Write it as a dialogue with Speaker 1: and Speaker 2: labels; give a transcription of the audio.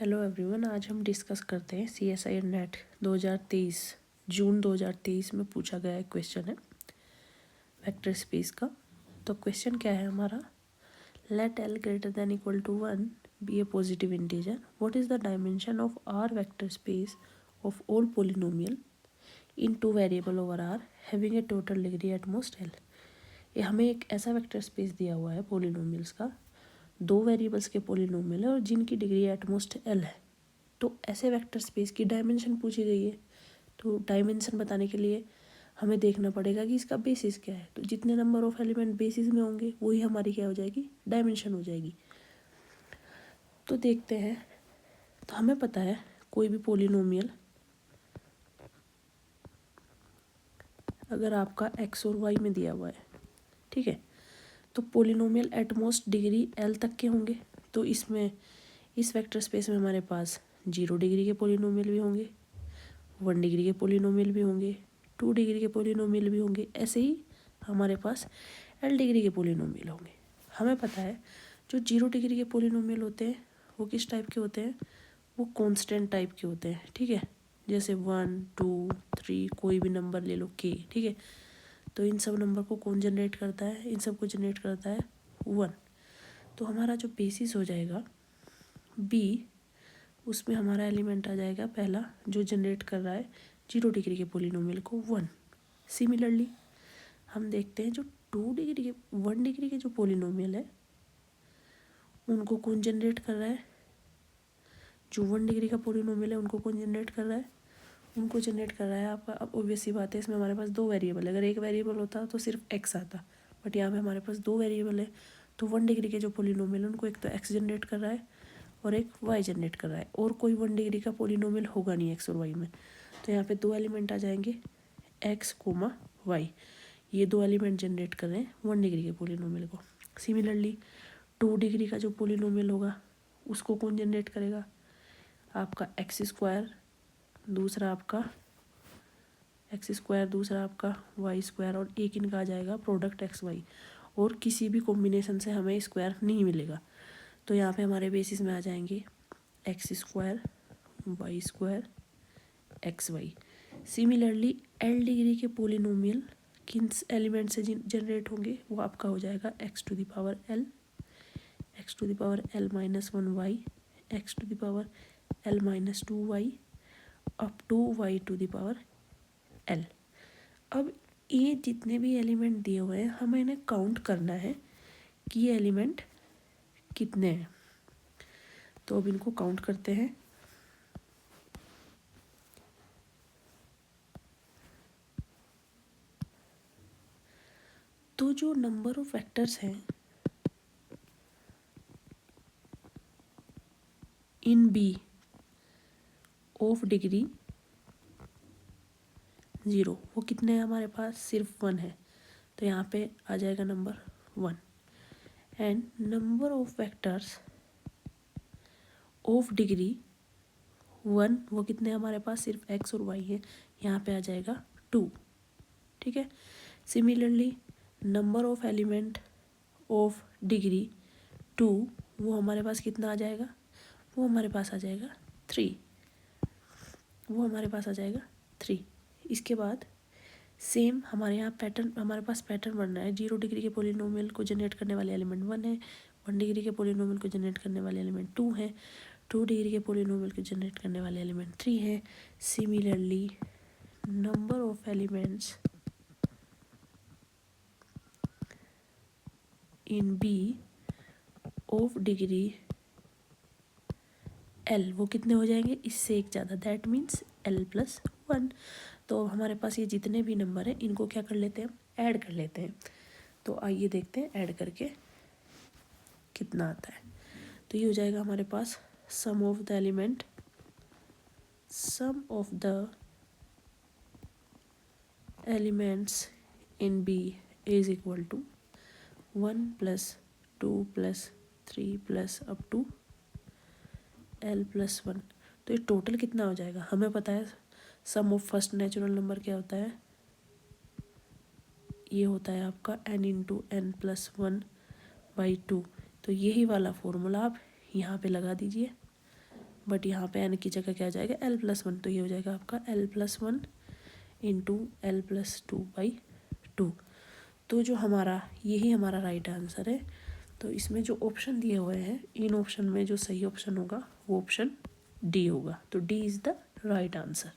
Speaker 1: Hello everyone, आज हम discuss करते हैं CSIR नेट 2023 जून 2023 में पूछा गया एक क्वेश्चन है वेक्टर स्पेस का। तो क्वेश्चन क्या है हमारा, let L greater than equal to 1 be a positive integer, what is the dimension of R vector space of all polynomial in two variable over R having a total degree at most L। ये हमें एक ऐसा vector space दिया हुआ है polynomials का, दो variables के पोलिनोमियल है और जिनकी डिग्री एटमोस्ट L है। तो ऐसे वेक्टर स्पेस की डायमेंशन पूछी गई है। तो डायमेंशन बताने के लिए हमें देखना पड़ेगा कि इसका बेसिस क्या है। तो जितने नंबर ऑफ एलिमेंट बेसिस में होंगे वही हमारी क्या हो जाएगी, डायमेंशन हो जाएगी। तो देखते हैं। तो हमें पता है कोई भी पोलिनोमियल अगर आपका x और y में दिया हुआ है, ठीक है, तो पोलिनोमियल एटमोस्ट डिग्री L तक के होंगे। तो इसमें इस वेक्टर स्पेस में हमारे पास 0 डिग्री के पोलिनोमियल भी होंगे, 1 डिग्री के पोलिनोमियल भी होंगे, 2 डिग्री के पोलिनोमियल भी होंगे। ऐसे ही हमारे पास L डिग्री के पोलिनोमियल होंगे। हमें पता है जो 0 डिग्री के पोलिनोमियल होते हैं वो किस टाइप के होते हैं, वो कांस्टेंट टाइप के होते हैं, ठीक है। जैसे 1 2 3 कोई भी नंबर ले लो k, ठीक है। तो इन सब नंबर को कौन जनरेट करता है, इन सब को जनरेट करता है 1। तो हमारा जो बेसिस हो जाएगा b, उसमें हमारा एलिमेंट आ जाएगा पहला जो जनरेट कर रहा है 0 डिग्री के पोलिनोमियल को 1। सिमिलरली हम देखते हैं जो 2 डिग्री के 1 डिग्री के जो पोलिनोमियल है उनको कौन जनरेट कर रहा है, जो 1 डिग्री का पोलिनोमियल है उनको कौन जनरेट कर रहा है, उनको जनरेट कर रहा है आपका। अब ऑब्वियस सी बात है, इसमें हमारे पास दो वेरिएबल है। अगर एक वेरिएबल होता तो सिर्फ x आता, बट यहाँ पे हमारे पास दो वेरिएबल है। तो 1 डिग्री के जो पोलिनोमियल है उनको एक तो x जनरेट कर रहा है और एक y जनरेट कर रहा है, और कोई 1 डिग्री का पोलिनोमियल होगा नहीं x और y में। तो यहाँ पे दो एलिमेंट आ जाएंगे x कोमा y, ये दो एलिमेंट जनरेट कर रहे हैं 1 डिग्री के पोलिनोमियल को। सिमिलरली 2 डिग्री का जो पोलिनोमियल होगा उसको कौन जनरेट करेगा, आपका एक्स स्क्वायर, दूसरा आपका एक्स स्क्वायर, दूसरा आपका वाई स्क्वायर, और एक इनका आ जाएगा प्रोडक्ट एक्स वाई, और किसी भी कॉम्बिनेशन से हमें स्क्वायर नहीं मिलेगा। तो यहाँ पे हमारे बेसिस में आ जाएंगे X square, Y square, X Y. Similarly L degree के पोलिनोमियल किन एलिमेंट से जनरेट होंगे, वो आपका हो जाएगा X to the power L, X to the power L minus 1 Y, X to the power L minus 2 Y, up to Y to the power L. अब ये जितने भी एलिमेंट दिए हुए हैं हमें इन्हें काउंट करना है कि ये एलिमेंट कितने हैं। तो अब इनको काउंट करते हैं। तो जो नंबर ऑफ वेक्टर्स हैं इन बी ऑफ डिग्री 0, वो कितने हैं हमारे पास, सिर्फ 1 है। तो यहाँ पे आ जाएगा number 1। And number of vectors of degree 1, वो कितने हमारे पास, सिर्फ x और y है, यहाँ पे आ जाएगा 2, ठीक है। Similarly number of element of degree 2, वो हमारे पास कितना आ जाएगा, वो हमारे पास आ जाएगा 3, वो हमारे पास आ जाएगा 3। इसके बाद सेम हमारे यहाँ पैटर्न, हमारे पास पैटर्न बन रहा है। 0 डिग्री के पोलिनोमियल को जनरेट करने वाले एलिमेंट 1 है, 1 डिग्री के पोलिनोमियल को जनरेट करने वाले एलिमेंट 2 है, 2 डिग्री के पोलिनोमियल को जनरेट करने वाले एलिमेंट 3 है। Similarly number of elements in B of degree L, वो कितने हो जाएंगे, इससे एक ज़्यादा, दैट मीन्स L+1। तो हमारे पास ये जितने भी नंबर हैं इनको क्या कर लेते हैं, ऐड कर लेते हैं। तो आइए देखते हैं ऐड करके कितना आता है। तो ये हो जाएगा हमारे पास sum of the element, sum of the elements in B is equal to 1 + 2 + 3 + up to L+1। तो ये टोटल कितना हो जाएगा, हमें पता है सम ऑफ फर्स्ट नेचुरल नंबर क्या होता है, ये होता है आपका n × n+1/2। तो यही वाला फॉर्मूला आप यहाँ पे लगा दीजिए। बट यहाँ पे n की जगह क्या आ जाएगा l+1, तो ये हो जाएगा आपका l+1 इंटू l+2/2। तो जो हमारा यही हमारा राइट आंसर है। तो इसमें जो ऑप्शन दिए हुए हैं इन ऑप्शन में जो सही ऑप्शन होगा वो ऑप्शन डी होगा। तो D is the right answer.